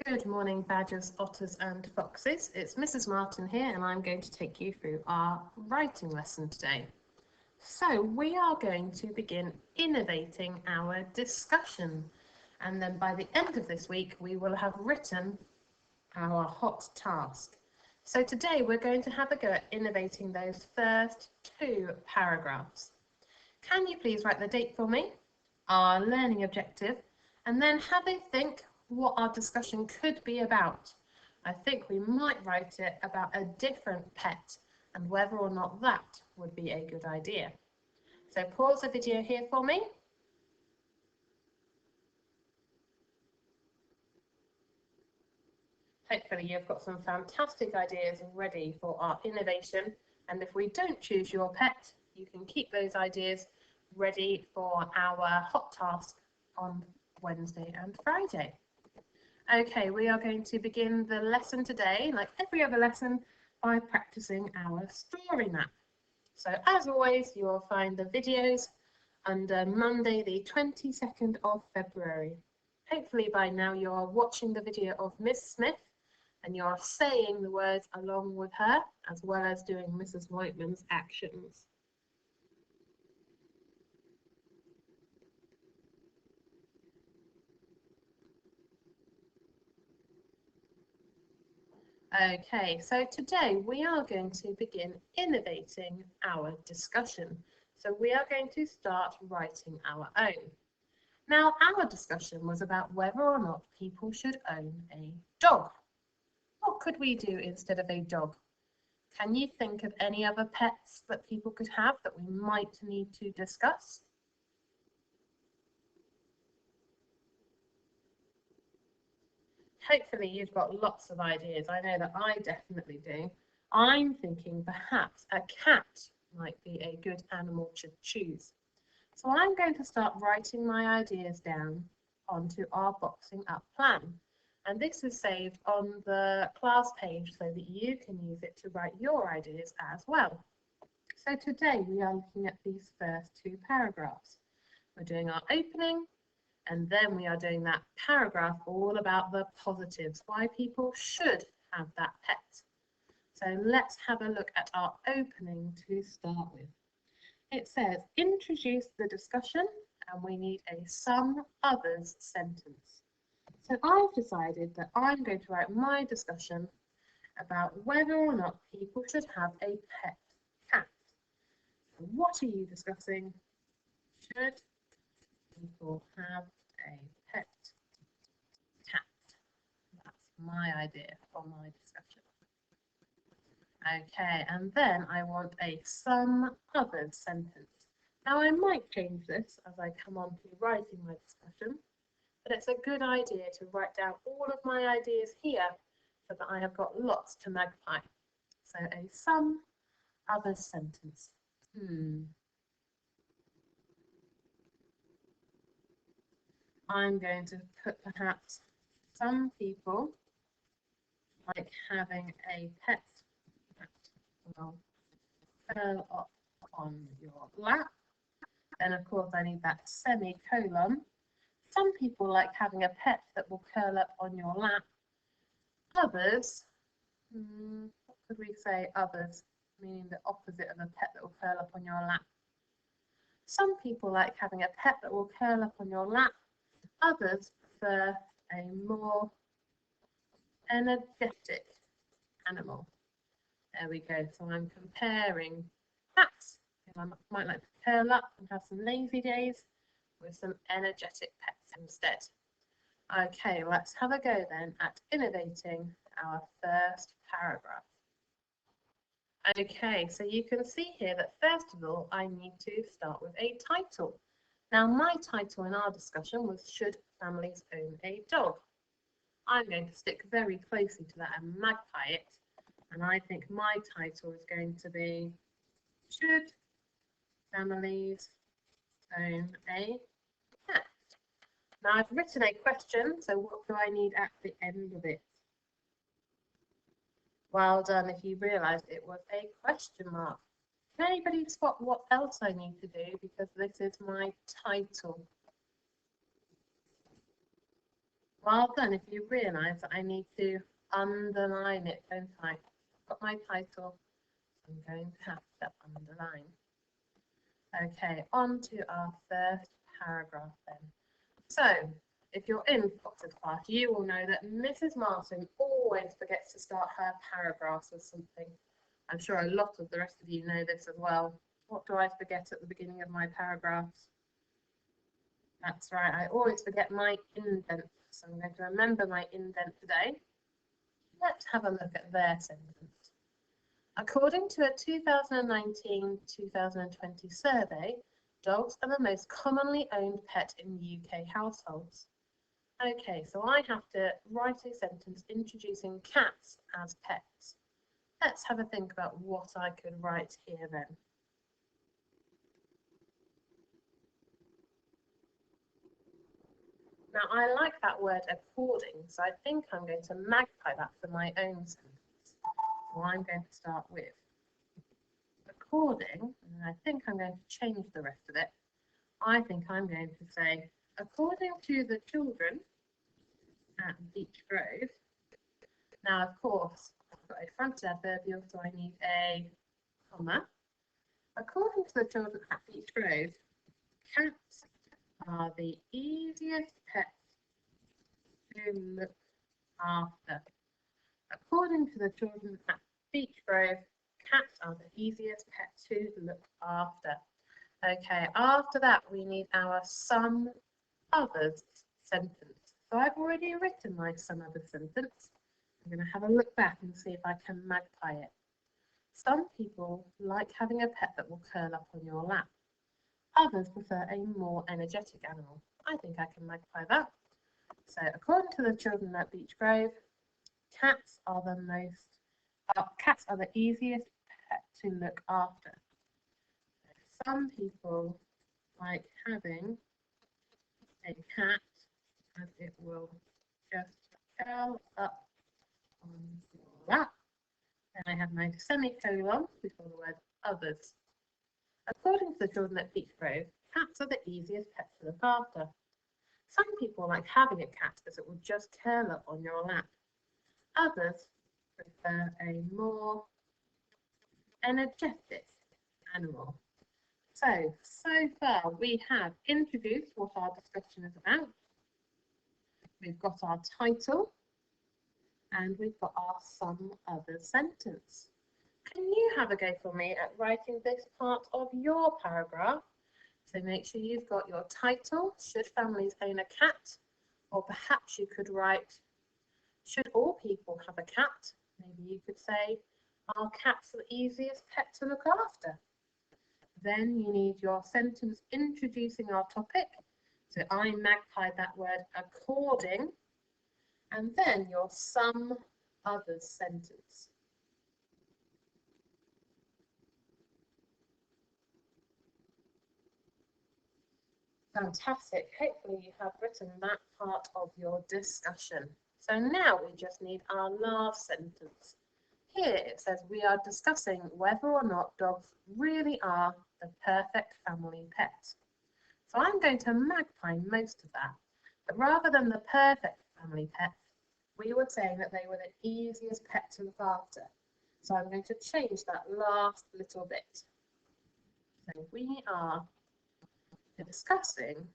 Good morning, badgers, otters and foxes. It's Mrs. Martin here, and I'm going to take you through our writing lesson today. So we are going to begin innovating our discussion, and then by the end of this week we will have written our hot task. So today we're going to have a go at innovating those first two paragraphs. Can you please write the date for me, our learning objective, and then have a think what our discussion could be about. I think we might write it about a different pet and whether or not that would be a good idea. So pause the video here for me. Hopefully you've got some fantastic ideas ready for our innovation, and if we don't choose your pet, you can keep those ideas ready for our hot task on Wednesday and Friday. Okay, we are going to begin the lesson today, like every other lesson, by practicing our story map. So as always, you will find the videos under Monday the 22nd of February. Hopefully by now you are watching the video of Miss Smith and you are saying the words along with her, as well as doing Mrs. Whiteman's actions. Okay, so today we are going to begin innovating our discussion. So we are going to start writing our own. Now, our discussion was about whether or not people should own a dog. What could we do instead of a dog? Can you think of any other pets that people could have that we might need to discuss? Hopefully you've got lots of ideas. I know that I definitely do. I'm thinking perhaps a cat might be a good animal to choose. So I'm going to start writing my ideas down onto our boxing up plan. And this is saved on the class page so that you can use it to write your ideas as well. So today we are looking at these first two paragraphs. We're doing our opening, and then we are doing that paragraph all about the positives, why people should have that pet. So let's have a look at our opening to start with. It says, introduce the discussion, and we need a some others sentence. So I've decided that I'm going to write my discussion about whether or not people should have a pet cat. So what are you discussing? Should people have a pet cat? That's my idea for my discussion. Okay, and then I want a some others sentence. Now I might change this as I come on to writing my discussion, but it's a good idea to write down all of my ideas here so that I have got lots to magpie. So a some others sentence. I'm going to put perhaps some people like having a pet that will curl up on your lap. Then of course I need that semicolon. Some people like having a pet that will curl up on your lap. Others, what could we say others, meaning the opposite of a pet that will curl up on your lap. Some people like having a pet that will curl up on your lap. Others prefer a more energetic animal. There we go. So I'm comparing pets who I might like to curl up and have some lazy days with some energetic pets instead. Okay, let's have a go then at innovating our first paragraph. Okay, so you can see here that first of all I need to start with a title. Now my title in our discussion was Should Families Own a Dog? I'm going to stick very closely to that and magpie it, and I think my title is going to be Should Families Own a Cat? Now I've written a question, so what do I need at the end of it? Well done if you realised it was a question mark. Can anybody spot what else I need to do, because this is my title? Well done if you realise that I need to underline it, don't I? I've got my title, so I'm going to have to underline. Okay, on to our first paragraph then. So, if you're in Fox's class, you will know that Mrs. Martin always forgets to start her paragraphs with something. I'm sure a lot of the rest of you know this as well. What do I forget at the beginning of my paragraphs? That's right, I always forget my indent. So I'm going to remember my indent today. Let's have a look at their sentence. According to a 2019-2020 survey, dogs are the most commonly owned pet in UK households. Okay, so I have to write a sentence introducing cats as pets. Let's have a think about what I could write here then. Now, I like that word according, so I think I'm going to magpie that for my own sentence. So I'm going to start with according, and I think I'm going to change the rest of it. I think I'm going to say, according to the children at Beech Grove. Now, of course, I've got a fronted adverbial, so I need a comma. According to the children at Beech Grove, cats are the easiest pets to look after. According to the children at Beech Grove, cats are the easiest pet to look after. Okay, after that we need our some others sentence. So I've already written my some other sentence. I'm going to have a look back and see if I can magpie it. Some people like having a pet that will curl up on your lap. Others prefer a more energetic animal. I think I can magpie that. So according to the children at Beech Grove, cats are the easiest pet to look after. Some people like having a cat as it will just curl up on your lap. Then I have my semicolon before the word others. According to the children at Beech Grove, cats are the easiest pets to look after. Some people like having a cat as it will just curl up on your lap. Others prefer a more energetic animal. So far we have introduced what our discussion is about. We've got our title and we've got our some other sentence. Can you have a go for me at writing this part of your paragraph? So make sure you've got your title, should families own a cat? Or perhaps you could write, should all people have a cat? Maybe you could say, are cats the easiest pet to look after? Then you need your sentence introducing our topic. So I magpied that word according. And then your some others sentence. Fantastic. Hopefully you have written that part of your discussion. So now we just need our last sentence. Here it says we are discussing whether or not dogs really are the perfect family pet. So I'm going to magpie most of that. But rather than the perfect family pet, we were saying that they were the easiest pet to look after. So I'm going to change that last little bit. So we are discussing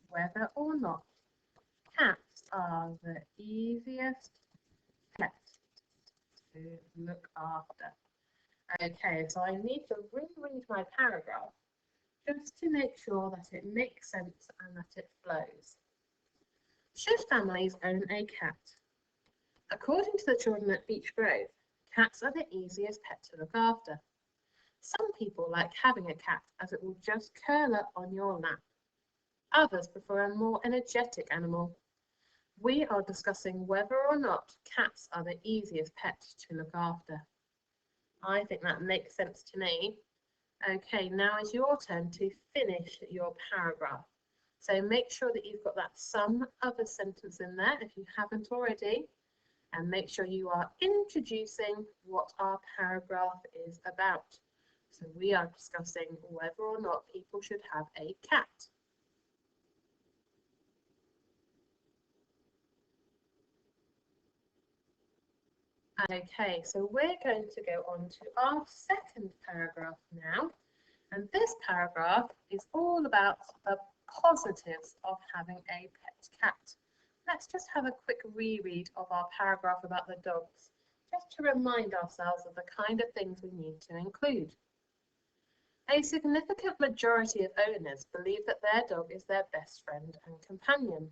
whether or not cats are the easiest pet to look after. Okay, so I need to reread my paragraph just to make sure that it makes sense and that it flows. Should families own a cat? According to the children at Beech Grove, cats are the easiest pet to look after. Some people like having a cat as it will just curl up on your lap. Others prefer a more energetic animal. We are discussing whether or not cats are the easiest pet to look after. I think that makes sense to me. Okay, now is your turn to finish your paragraph. So make sure that you've got that some other sentence in there if you haven't already. And make sure you are introducing what our paragraph is about. So we are discussing whether or not people should have a cat. Okay, so we're going to go on to our second paragraph now. And this paragraph is all about the positives of having a pet cat. Let's just have a quick reread of our paragraph about the dogs, just to remind ourselves of the kind of things we need to include. A significant majority of owners believe that their dog is their best friend and companion.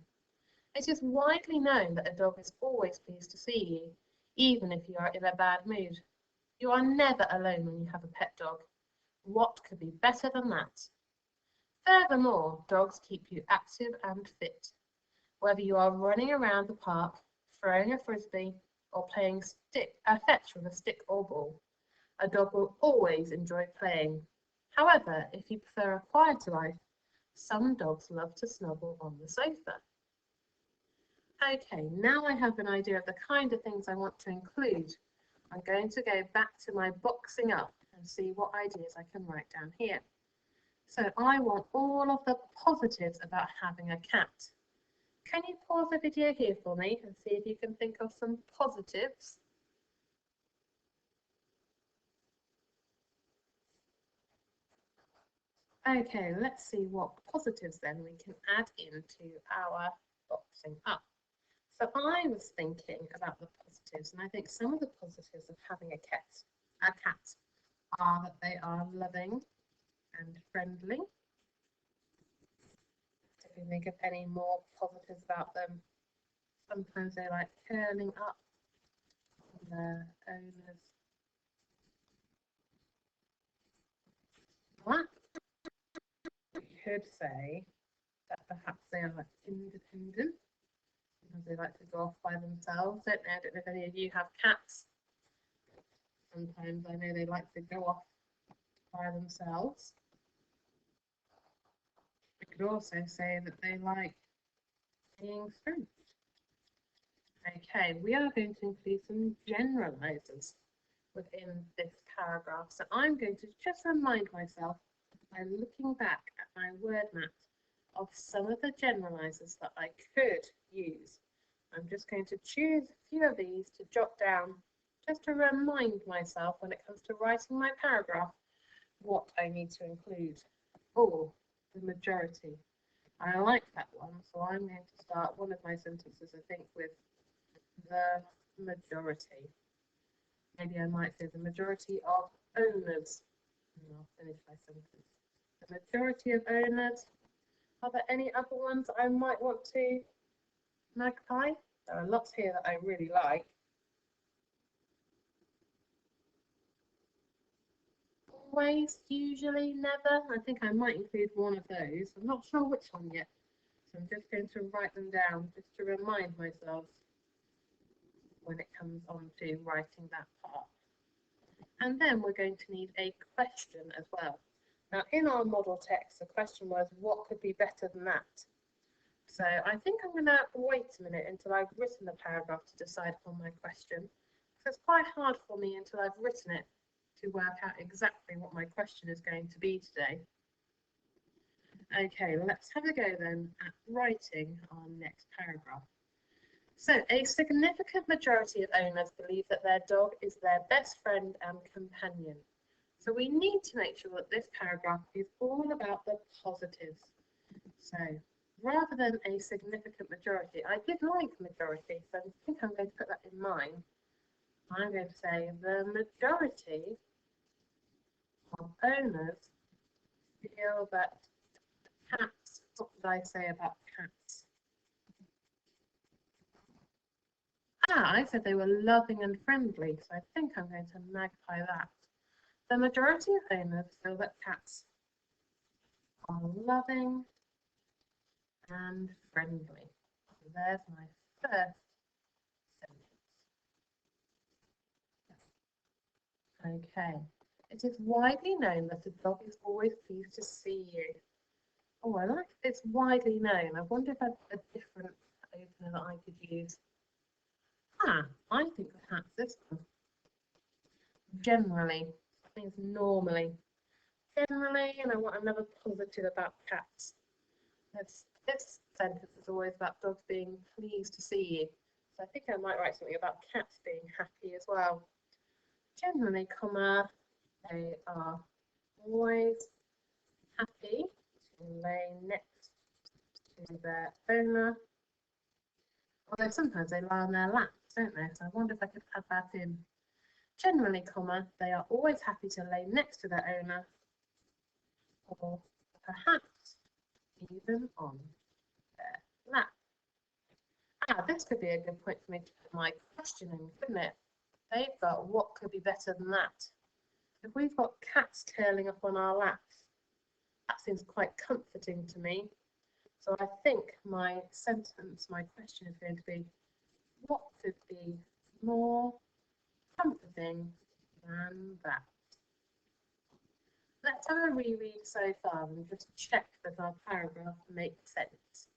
It is widely known that a dog is always pleased to see you, even if you are in a bad mood. You are never alone when you have a pet dog. What could be better than that? Furthermore, dogs keep you active and fit. Whether you are running around the park, throwing a frisbee, or playing fetch with a stick or ball, a dog will always enjoy playing. However, if you prefer a quieter life, some dogs love to snuggle on the sofa. Okay, now I have an idea of the kind of things I want to include. I'm going to go back to my boxing up and see what ideas I can write down here. So I want all of the positives about having a cat. Can you pause the video here for me and see if you can think of some positives? Okay, let's see what positives then we can add into our boxing up. So I was thinking about the positives, and I think some of the positives of having a cat are that they are loving and friendly. If you think of any more positives about them, sometimes they like curling up on their owners. What? You could say that perhaps they are like independent, because they like to go off by themselves. I don't know if any of you have cats. Sometimes I know they like to go off by themselves. We could also say that they like being spooked. Okay, we are going to include some generalizers within this paragraph. So I'm going to just remind myself by looking back at my word map of some of the generalizers that I could use. I'm just going to choose a few of these to jot down just to remind myself when it comes to writing my paragraph what I need to include. Oh, the majority. I like that one, so I'm going to start one of my sentences, I think, with the majority. Maybe I might say the majority of owners. And I'll finish my sentence. The majority of owners. Are there any other ones I might want to magpie? There are lots here that I really like. Always, usually, never. I think I might include one of those. I'm not sure which one yet. So I'm just going to write them down just to remind myself when it comes on to writing that part. And then we're going to need a question as well. Now, in our model text, the question was, what could be better than that? So I think I'm going to wait a minute until I've written the paragraph to decide upon my question. So it's quite hard for me until I've written it to work out exactly what my question is going to be today. Okay, let's have a go then at writing our next paragraph. So, a significant majority of owners believe that their dog is their best friend and companion. So we need to make sure that this paragraph is all about the positives. So rather than a significant majority, I did like majority, so I think I'm going to put that in mine. I'm going to say the majority of owners feel that cats, what did I say about cats? I said they were loving and friendly, so I think I'm going to magpie that. The majority of owners feel that cats are loving and friendly. So there's my first sentence. Okay. It is widely known that a dog is always pleased to see you. Oh, I like it's widely known. I wonder if I have a different opener that I could use. I think perhaps this one. Generally. That means normally. Generally, and I want another positive about cats. This sentence is always about dogs being pleased to see you. So I think I might write something about cats being happy as well. Generally, comma, they are always happy to lay next to their owner. Although sometimes they lie on their laps, don't they? So I wonder if I could add that in. Generally, comma, they are always happy to lay next to their owner, or perhaps even on their lap. This could be a good point for me to put my question in, couldn't it? They've got what could be better than that. If we've got cats curling up on our laps, that seems quite comforting to me. So I think my sentence, my question is going to be, what could be more comforting than that? Let's have a reread so far and just check that our paragraph makes sense.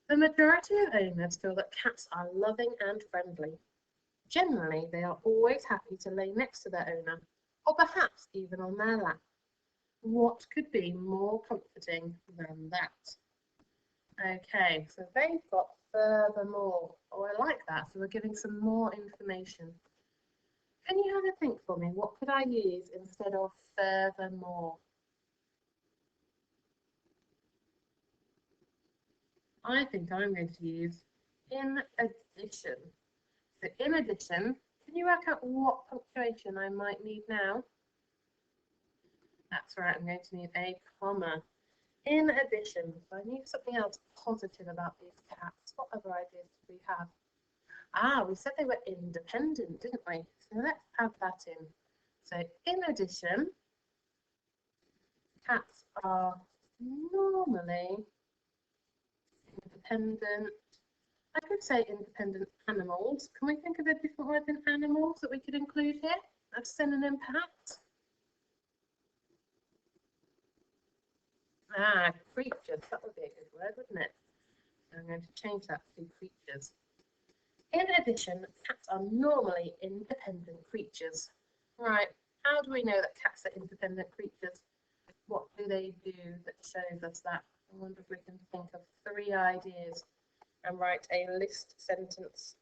The majority of owners feel that cats are loving and friendly. Generally, they are always happy to lay next to their owner, or perhaps even on their lap. What could be more comforting than that? Okay, so they've got furthermore. Oh, I like that. So we're giving some more information. Can you have a think for me? What could I use instead of furthermore? I think I'm going to use in addition. So in addition, can you work out what punctuation I might need now? That's right, I'm going to need a comma. In addition, so I need something else positive about these cats. What other ideas do we have? We said they were independent, didn't we? So let's add that in. So in addition, cats are normally independent. I could say independent animals. Can we think of a different word than animals that we could include here? A synonym perhaps? Creatures. That would be a good word, wouldn't it? So I'm going to change that to creatures. In addition, cats are normally independent creatures. Right, how do we know that cats are independent creatures? What do they do that shows us that? I wonder if we can think of 3 ideas and write a list sentence.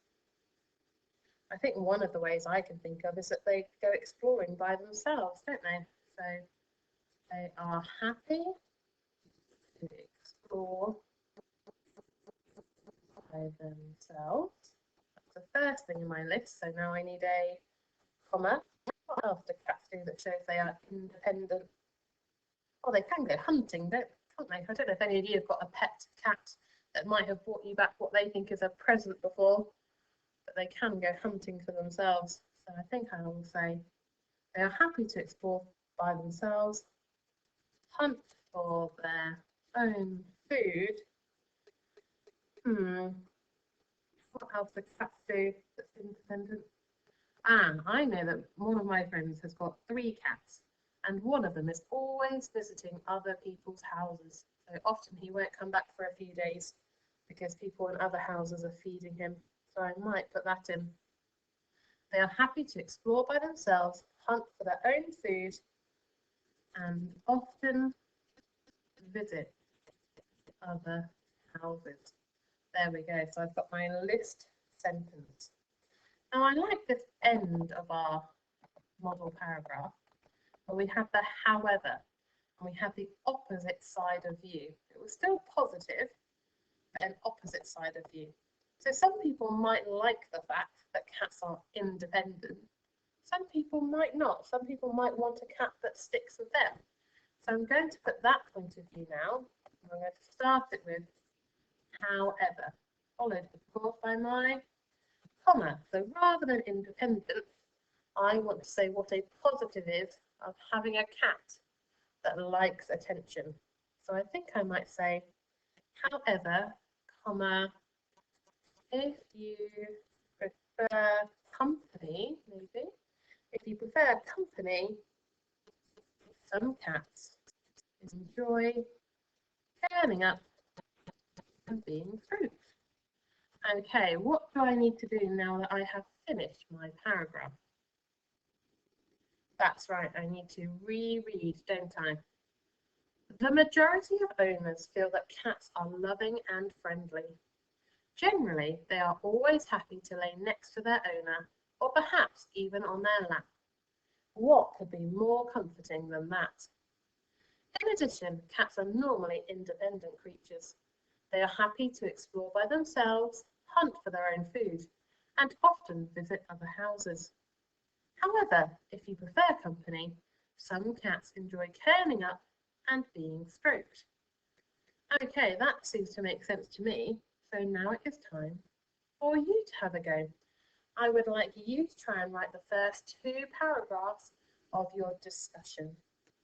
I think one of the ways I can think of is that they go exploring by themselves, don't they? So they are happy to explore by themselves. That's the first thing in my list. So now I need a comma. What else do cats do that shows they are independent? Oh, they can go hunting, can't they? I don't know if any of you have got a pet cat that might have brought you back what they think is a present before, but they can go hunting for themselves. So I think I will say they are happy to explore by themselves, hunt for their own food. What else do cats do that's independent? I know that one of my friends has got 3 cats, and one of them is always visiting other people's houses. So often he won't come back for a few days because people in other houses are feeding him. So I might put that in. They are happy to explore by themselves, hunt for their own food, and often visit other houses. There we go. So I've got my list sentence. Now I like this end of our model paragraph, where we have the however, and we have the opposite side of view. It was still positive, but an opposite side of view. So some people might like the fact that cats are independent. Some people might not. Some people might want a cat that sticks with them. So I'm going to put that point of view now. I'm going to start it with however, followed of course by my comma. So rather than independent, I want to say what a positive is of having a cat that likes attention. So I think I might say, however, comma, if you prefer company, maybe, if you prefer company, some cats enjoy curling up and being fruit. Okay, what do I need to do now that I have finished my paragraph? That's right, I need to reread, don't I? The majority of owners feel that cats are loving and friendly. Generally, they are always happy to lay next to their owner, or perhaps even on their lap. What could be more comforting than that? In addition, cats are normally independent creatures. They are happy to explore by themselves, hunt for their own food, and often visit other houses. However, if you prefer company, some cats enjoy curling up and being stroked. Okay, that seems to make sense to me. So now it is time for you to have a go. I would like you to try and write the first 2 paragraphs of your discussion.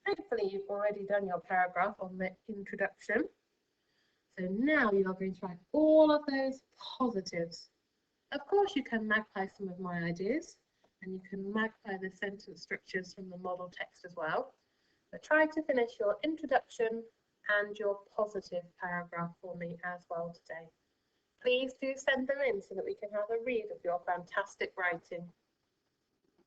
Hopefully you've already done your paragraph on the introduction. So now you are going to write all of those positives. Of course you can magpie some of my ideas, and you can magpie the sentence structures from the model text as well. But try to finish your introduction and your positive paragraph for me as well today. Please do send them in so that we can have a read of your fantastic writing.